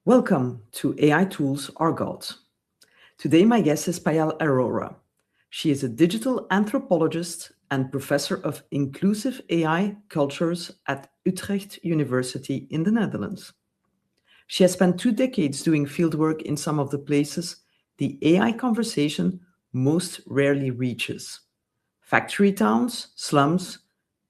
Welcome to AI Tools Are Gods. Today, my guest is Payal Arora. She is a digital anthropologist and professor of inclusive AI cultures at Utrecht University in the Netherlands. She has spent 2 decades doing fieldwork in some of the places the AI conversation most rarely reaches: factory towns, slums,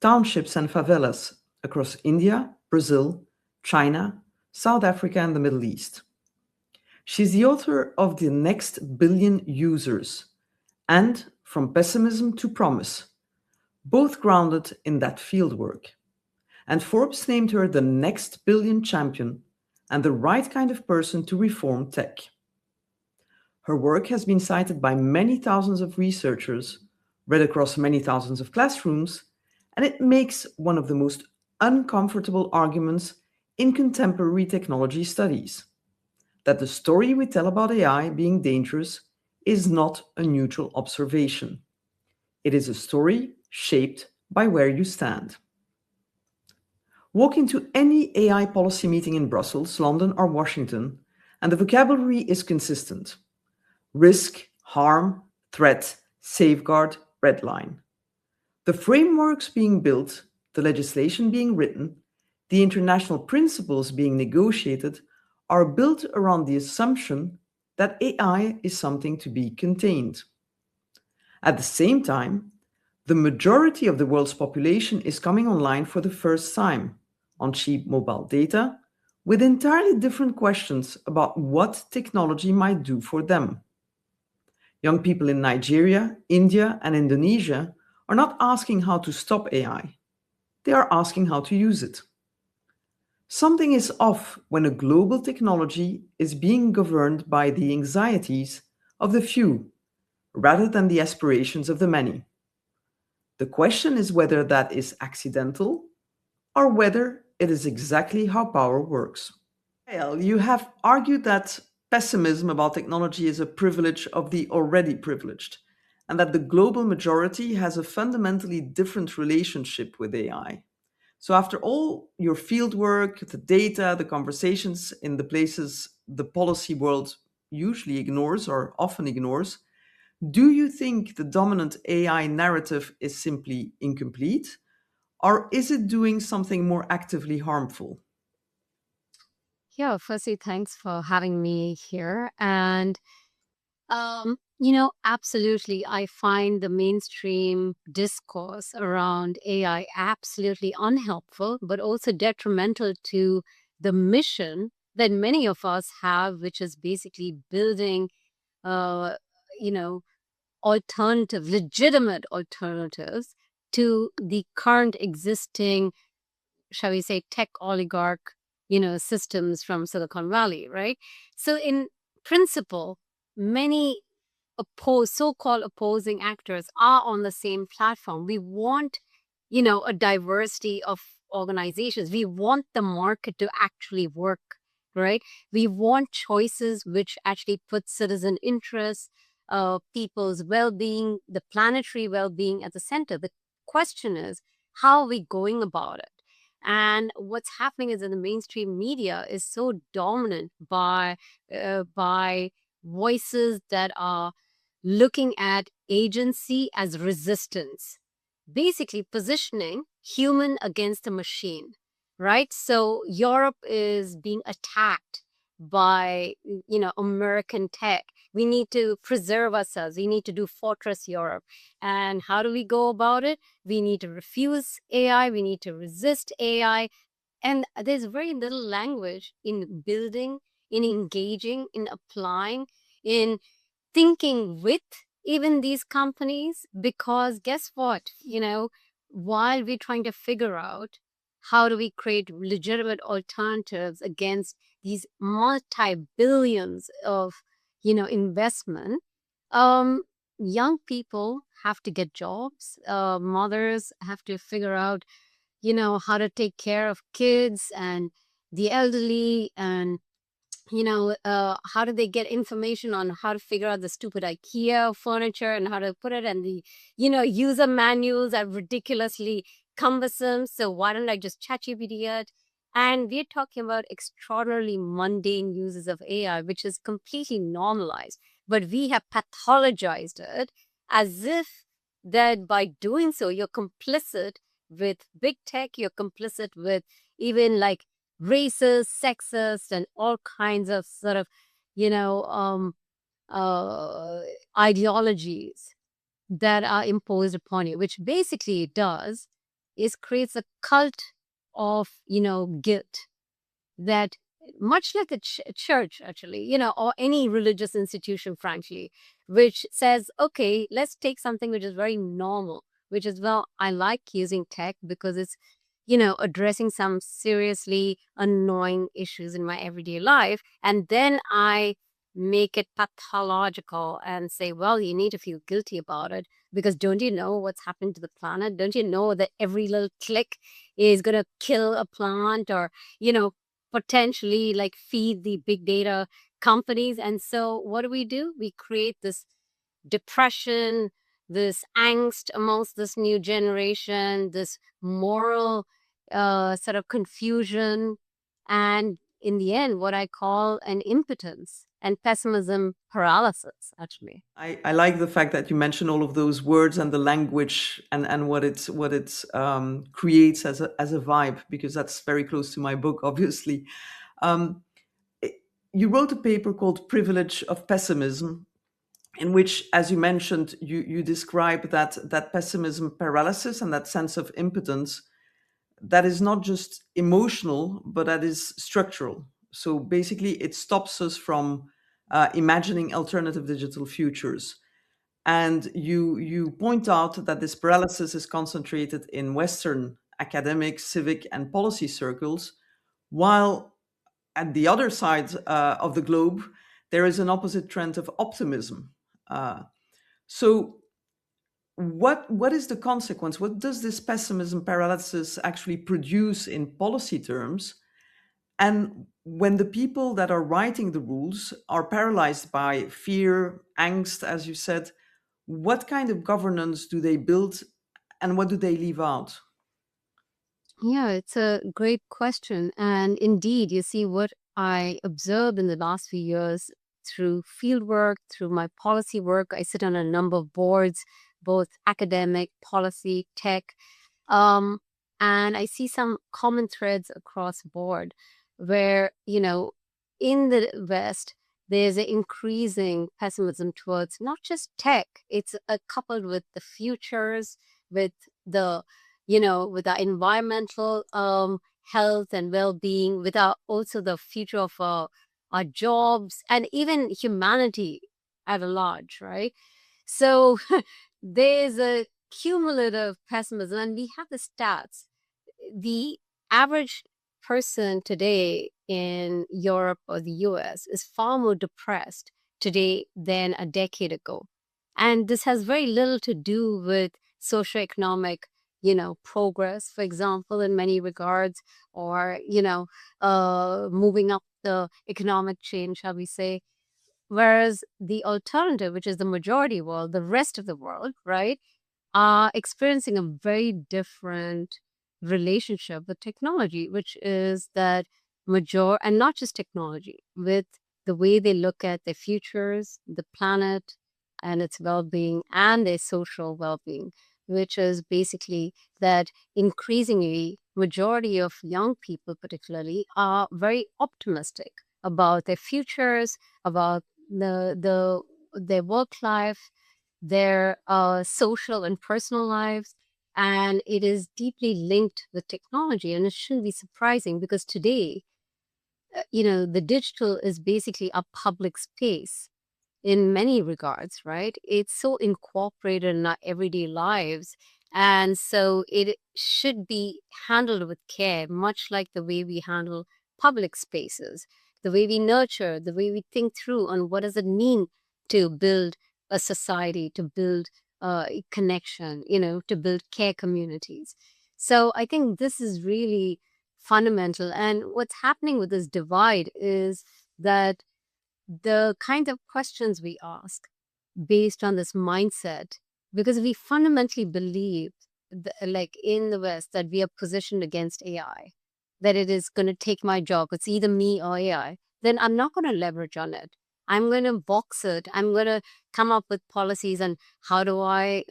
townships, and favelas across India, Brazil, China, South Africa, and the Middle East. She's the author of The Next Billion Users and From Pessimism to Promise, both grounded in that fieldwork. And Forbes named her the next billion champion and the right kind of person to reform tech. Her work has been cited by many thousands of researchers, read across many thousands of classrooms, and it makes one of the most uncomfortable arguments in contemporary technology studies: that the story we tell about AI being dangerous is not a neutral observation. It is a story shaped by where you stand. Walk into any AI policy meeting in Brussels, London, or Washington, and the vocabulary is consistent: risk, harm, threat, safeguard, red line. The frameworks being built, the legislation being written, the international principles being negotiated are built around the assumption that AI is something to be contained. At the same time, the majority of the world's population is coming online for the first time on cheap mobile data with entirely different questions about what technology might do for them. Young people in Nigeria, India, and Indonesia are not asking how to stop AI, they are asking how to use it. Something is off when a global technology is being governed by the anxieties of the few rather than the aspirations of the many. The question is whether that is accidental or whether it is exactly how power works. Well, you have argued that pessimism about technology is a privilege of the already privileged, and that the global majority has a fundamentally different relationship with AI. So, after all your fieldwork, the data, the conversations in the places the policy world usually ignores or often ignores, do you think the dominant AI narrative is simply incomplete, or is it doing something more actively harmful? Yeah, firstly, thanks for having me here. And, absolutely, I find the mainstream discourse around AI absolutely unhelpful, but also detrimental to the mission that many of us have, which is basically building, uh, you know, legitimate alternatives to the current existing, shall we say, tech oligarch, systems from Silicon Valley, right? So in principle, many so-called opposing actors are on the same platform. We want, a diversity of organizations. We want the market to actually work, right? We want choices which actually put citizen interests, people's well-being, the planetary well-being at the center. The question is, how are we going about it? And what's happening is that the mainstream media is so dominant by voices that are looking at agency as resistance, basically positioning human against a machine, right? So Europe is being attacked by, American tech. We need to preserve ourselves. We need to do Fortress Europe. And how do we go about it? We need to refuse AI. We need to resist AI. And there's very little language in building, in engaging, in applying, in thinking with even these companies, because guess what, while we're trying to figure out how do we create legitimate alternatives against these multi-billions of investment, um young people have to get jobs, mothers have to figure out how to take care of kids and the elderly, and how do they get information on how to figure out the stupid IKEA furniture and how to put it, and the, user manuals are ridiculously cumbersome. So why don't I just chat GPT it? And we're talking about extraordinarily mundane uses of AI, which is completely normalized. But we have pathologized it as if that by doing so, you're complicit with big tech, you're complicit with even like racist, sexist, and all kinds of sort of, you know, uh, ideologies that are imposed upon you, which basically it does is creates a cult of, guilt that much like a church actually, or any religious institution, frankly, which says, okay, let's take something which is very normal, which is, well, I like using tech because it's, addressing some seriously annoying issues in my everyday life. And then I make it pathological and say, well, you need to feel guilty about it because don't you know what's happened to the planet? Don't you know that every little click is going to kill a plant or, potentially like feed the big data companies? And so what do? We create this depression, this angst amongst this new generation, this moral sort of confusion, and in the end, what I call an impotence and pessimism paralysis, actually. I like the fact that you mention all of those words and the language and what it creates as a vibe, because that's very close to my book, obviously. Um, it- you wrote a paper called "Privilege of Pessimism," in which, as you mentioned, you describe that pessimism paralysis and that sense of impotence that is not just emotional, but that is structural. So basically, it stops us from imagining alternative digital futures. And you point out that this paralysis is concentrated in Western academic, civic, and policy circles, while at the other side of the globe, there is an opposite trend of optimism. So what is the consequence? What does this pessimism paralysis actually produce in policy terms? And when the people that are writing the rules are paralyzed by fear, angst, as you said, what kind of governance do they build and what do they leave out? Yeah, it's a great question. And indeed, you see, what I observed in the last few years through field work, through my policy work, I sit on a number of boards, both academic, policy, tech. Um, and I see some common threads across board where, in the West, there's an increasing pessimism towards not just tech, it's coupled with the futures, with the with our environmental health and well-being, with our also the future of our jobs and even humanity at a large, right? So there's a cumulative pessimism, and we have the stats. The average person today in Europe or the US is far more depressed today than a decade ago. And this has very little to do with socioeconomic, progress, for example, in many regards, or, moving up the economic chain, shall we say. Whereas the alternative, which is the majority world, the rest of the world, right, are experiencing a very different relationship with technology, which is that and not just technology, with the way they look at their futures, the planet and its well-being, and their social well-being, which is basically that increasingly majority of young people particularly are very optimistic about their futures, about their work life, their social and personal lives. And it is deeply linked with technology. And it shouldn't be surprising because today, the digital is basically a public space in many regards, right? It's so incorporated in our everyday lives. And so it should be handled with care, much like the way we handle public spaces, the way we nurture, the way we think through on what does it mean to build a society, to build a connection, to build care communities. So I think this is really fundamental. And what's happening with this divide is that the kind of questions we ask based on this mindset, because we fundamentally believe, like in the West, that we are positioned against AI, that it is going to take my job, it's either me or AI, then I'm not going to leverage on it. I'm going to box it. I'm going to come up with policies on how do I,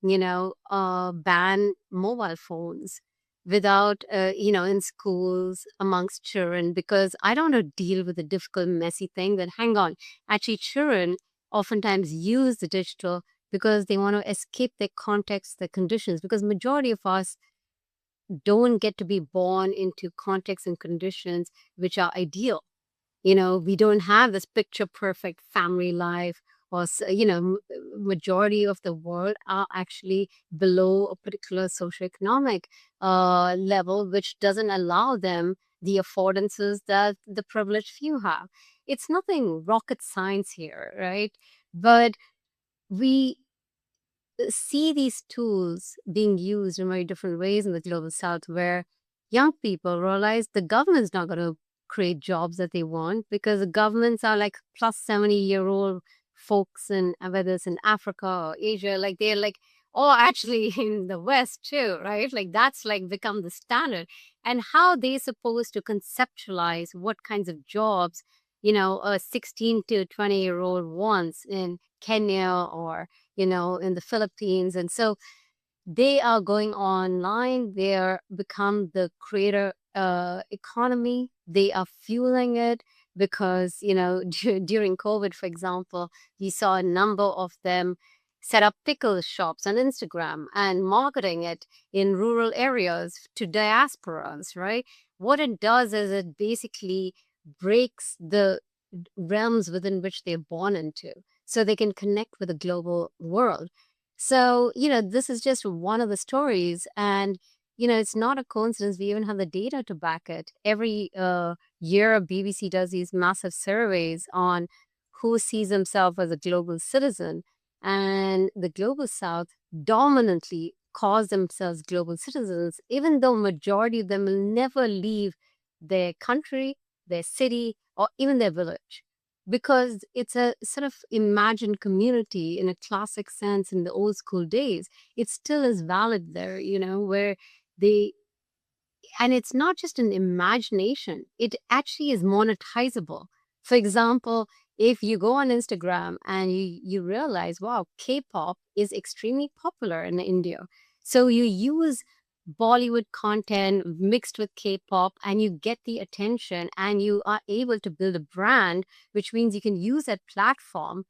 ban mobile phones without, in schools amongst children, because I don't want to deal with the difficult, messy thing that, hang on, actually, children oftentimes use the digital because they want to escape their context, their conditions, because majority of us don't get to be born into contexts and conditions which are ideal. We don't have this picture perfect family life, or majority of the world are actually below a particular socioeconomic level, which doesn't allow them the affordances that the privileged few have. It's nothing rocket science here, right? But we see these tools being used in very different ways in the global south, where young people realize the government's not going to create jobs that they want, because the governments are like plus 70-year-old folks, in whether it's in Africa or Asia, like they're like, or actually in the West too, right? Like that's like become the standard. And how they supposed to conceptualize what kinds of jobs, a 16 to 20-year-old wants in Kenya or in the Philippines. And so they are going online. They are become the creator economy. They are fueling it because, during COVID, for example, we saw a number of them set up pickle shops on Instagram and marketing it in rural areas to diasporas, right? What it does is it basically breaks the realms within which they're born into, so they can connect with the global world. So, this is just one of the stories. And, it's not a coincidence. We even have the data to back it. Every year, BBC does these massive surveys on who sees himself as a global citizen. And the global south dominantly calls themselves global citizens, even though majority of them will never leave their country, their city, or even their village, because it's a sort of imagined community in a classic sense in the old school days. It still is valid there, where they, and it's not just an imagination, it actually is monetizable. For example, if you go on Instagram and you realize, wow, K-pop is extremely popular in India. So you use Bollywood content mixed with K-pop and you get the attention, and you are able to build a brand, which means you can use that platform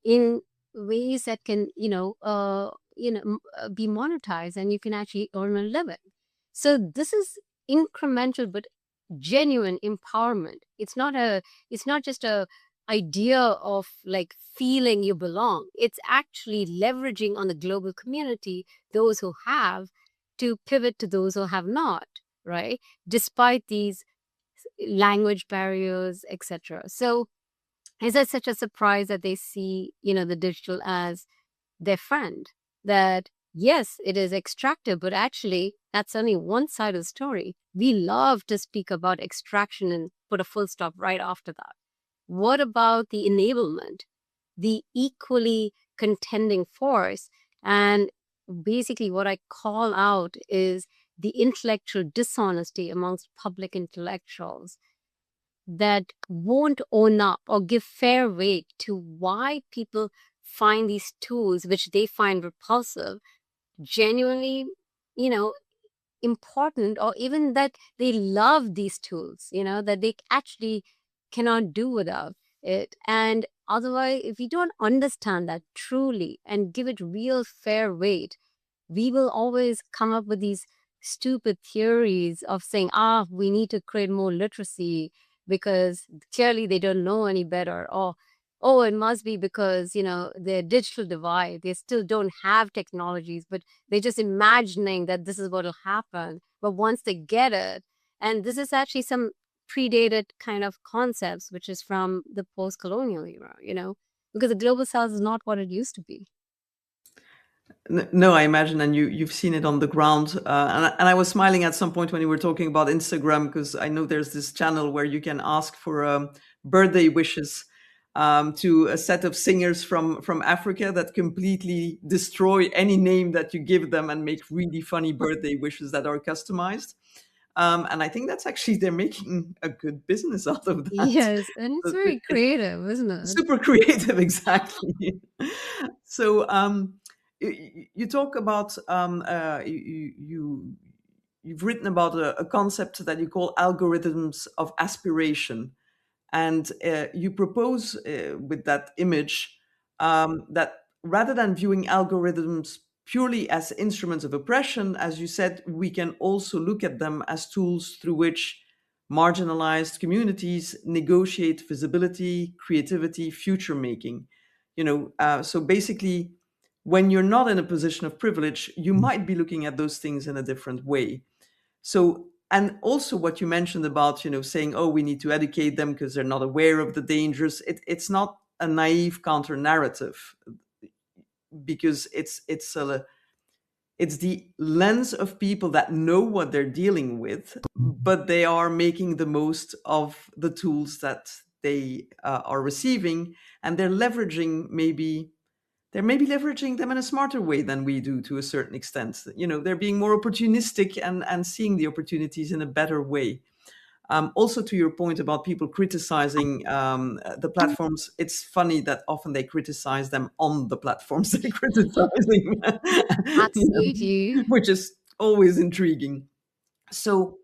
in ways that can, be monetized, and you can actually earn a living. So this is incremental but genuine empowerment. It's not just a idea of like feeling you belong. It's actually leveraging on the global community, those who have, to pivot to those who have not, right? Despite these language barriers, etc. So is it such a surprise that they see, the digital as their friend? That yes, it is extractive, but actually that's only one side of the story. We love to speak about extraction and put a full stop right after that. What about the enablement, the equally contending force? And basically what I call out is the intellectual dishonesty amongst public intellectuals that won't own up or give fair weight to why people find these tools, which they find repulsive, genuinely, you know, important, or even that they love these tools, that they actually cannot do without it. And otherwise, if we don't understand that truly and give it real fair weight, we will always come up with these stupid theories of saying, we need to create more literacy because clearly they don't know any better. Or, oh, it must be because, their digital divide, they still don't have technologies, but they're just imagining that this is what will happen. But once they get it, and this is actually some predated kind of concepts, which is from the post-colonial era, because the global south is not what it used to be. No, I imagine, and you've seen it on the ground. And I was smiling at some point when you were talking about Instagram, because I know there's this channel where you can ask for birthday wishes to a set of singers from Africa that completely destroy any name that you give them and make really funny birthday wishes that are customized. And I think that's actually, they're making a good business out of that. Yes, and it's So very it's creative, isn't it? super creative, exactly. So you talk about you've written about a concept that you call algorithms of aspiration, and you propose with that image that rather than viewing algorithms purely as instruments of oppression, as you said, we can also look at them as tools through which marginalized communities negotiate visibility, creativity, future making. So basically, when you're not in a position of privilege, you might be looking at those things in a different way. So, and also what you mentioned about, saying, oh, we need to educate them because they're not aware of the dangers. It's not a naive counter narrative, because it's the lens of people that know what they're dealing with, but they are making the most of the tools that they are receiving, and they're maybe leveraging them in a smarter way than we do, to a certain extent. They're being more opportunistic and seeing the opportunities in a better way. Also, to your point about people criticizing the platforms, it's funny that often they criticize them on the platforms they're criticizing, Absolutely. which is always intriguing. So,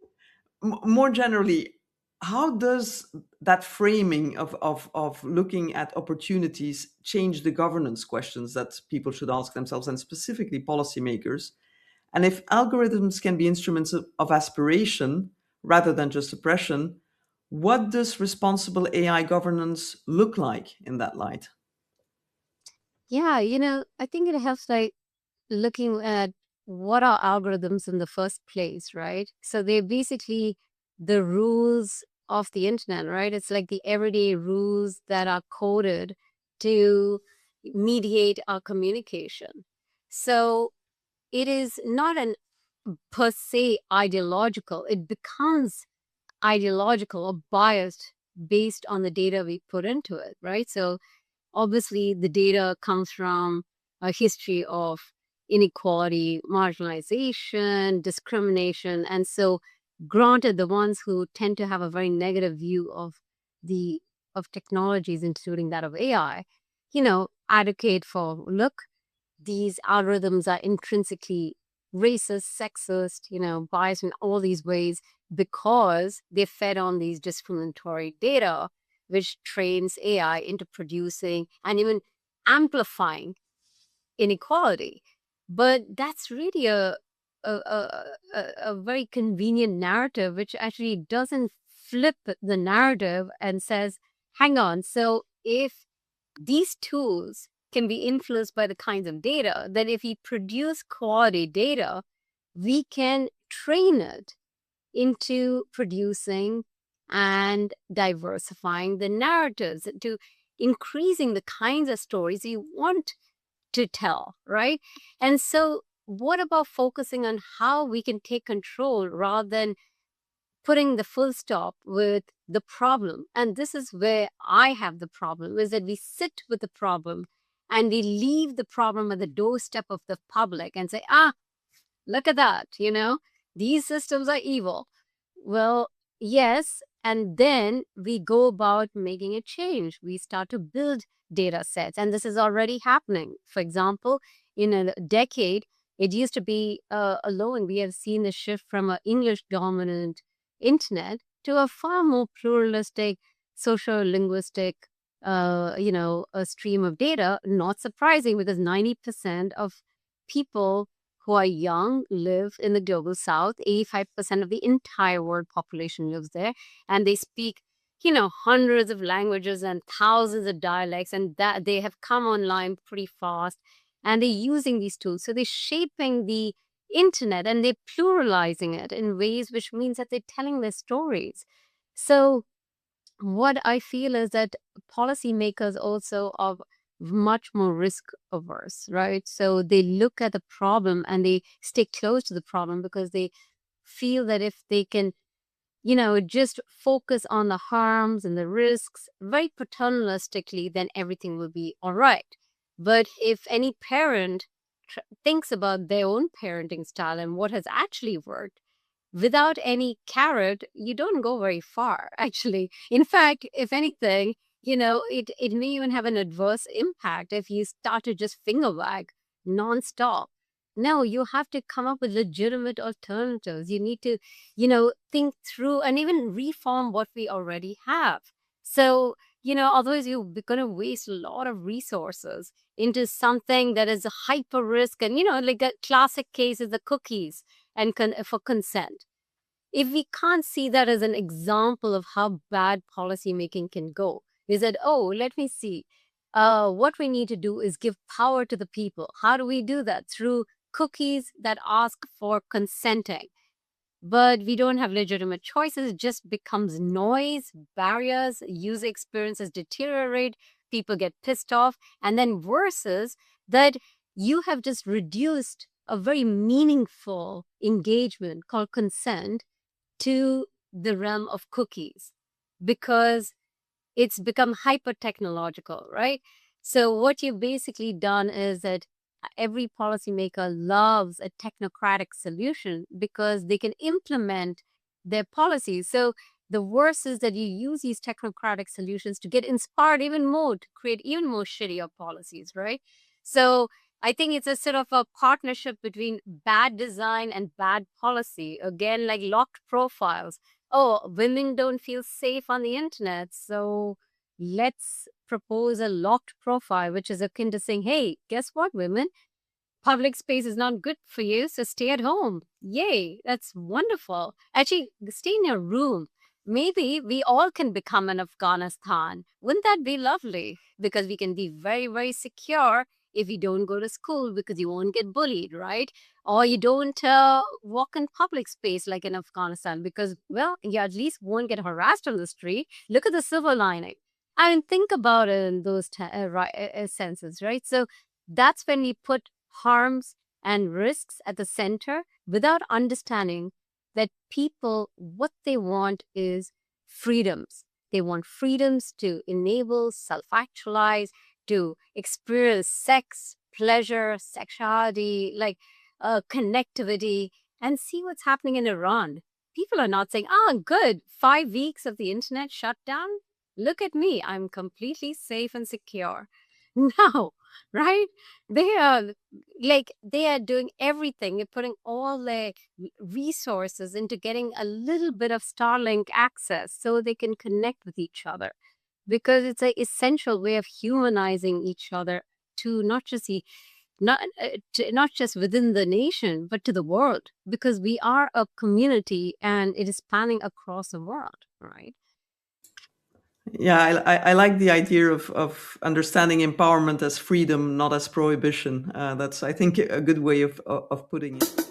more generally, how does that framing of looking at opportunities change the governance questions that people should ask themselves, and specifically policymakers? And if algorithms can be instruments of aspiration rather than just oppression, what does responsible AI governance look like in that light? Yeah, I think it helps like looking at what are algorithms in the first place, right? So they're basically the rules of the internet, right? It's like the everyday rules that are coded to mediate our communication. So it is not an per se ideological, it becomes ideological or biased based on the data we put into it, right? So obviously, the data comes from a history of inequality, marginalization, discrimination. And so, granted, the ones who tend to have a very negative view the of technologies, including that of AI, advocate for, look, these algorithms are intrinsically racist, sexist, biased in all these ways because they're fed on these discriminatory data, which trains AI into producing and even amplifying inequality. But that's really a very convenient narrative, which actually doesn't flip the narrative and says, hang on, so if these tools can be influenced by the kinds of data, that if we produce quality data, we can train it into producing and diversifying the narratives, to increasing the kinds of stories you want to tell, right? And so, what about focusing on how we can take control rather than putting the full stop with the problem? And this is where I have the problem, is that we sit with the problem and we leave the problem at the doorstep of the public and say, look at that, these systems are evil. Well, yes. And then we go about making a change. We start to build data sets. And this is already happening. For example, in a decade, it used to be alone. We have seen the shift from an English dominant internet to a far more pluralistic, social linguistic, a stream of data. Not surprising, because 90% of people who are young live in the global south. 85% of the entire world population lives there, and they speak hundreds of languages and thousands of dialects, and that they have come online pretty fast, and they're using these tools. So they're shaping the internet and they're pluralizing it in ways which means that they're telling their stories. So what I feel is that policymakers also are much more risk averse, right? So they look at the problem and they stay close to the problem because they feel that if they can, just focus on the harms and the risks very paternalistically, then everything will be all right. But if any parent thinks about their own parenting style and what has actually worked, without any carrot, you don't go very far, actually. In fact, if anything, it may even have an adverse impact if you start to just finger wag nonstop. No, you have to come up with legitimate alternatives. You need to, think through and even reform what we already have. So, otherwise you're going to waste a lot of resources into something that is a hyper risk. And, like a classic case is the cookies and for consent. If we can't see that as an example of how bad policymaking can go, is that, oh, let me see. What we need to do is give power to the people. How do we do that? Through cookies that ask for consenting. But we don't have legitimate choices. It just becomes noise, barriers, user experiences deteriorate, people get pissed off. And then versus that, you have just reduced a very meaningful engagement called consent to the realm of cookies because it's become hyper technological, right? So what you've basically done is that every policymaker loves a technocratic solution because they can implement their policies. So the worst is that you use these technocratic solutions to get inspired even more, to create even more shittier policies, right? So I think it's a sort of a partnership between bad design and bad policy. Again, like locked profiles. Oh, women don't feel safe on the internet. So let's propose a locked profile, which is akin to saying, hey, guess what, women? Public space is not good for you, so stay at home. Yay, that's wonderful. Actually, stay in your room. Maybe we all can become an Afghanistan. Wouldn't that be lovely? Because we can be very, very secure if you don't go to school because you won't get bullied, right? Or you don't walk in public space like in Afghanistan because, well, you at least won't get harassed on the street. Look at the silver lining. I mean, think about it in those senses, right? So that's when we put harms and risks at the center without understanding that people, what they want is freedoms. They want freedoms to enable, self actualize, to experience sex, pleasure, sexuality, like connectivity, and see what's happening in Iran. People are not saying, good, 5 weeks of the internet shut down. Look at me, I'm completely safe and secure. No, right? They are doing everything. They're putting all their resources into getting a little bit of Starlink access so they can connect with each other because it's an essential way of humanizing each other to not just within the nation but to the world, because we are a community and it is spanning across the world, right? Yeah, I like the idea of understanding empowerment as freedom, not as prohibition. That's, I think, a good way of putting it.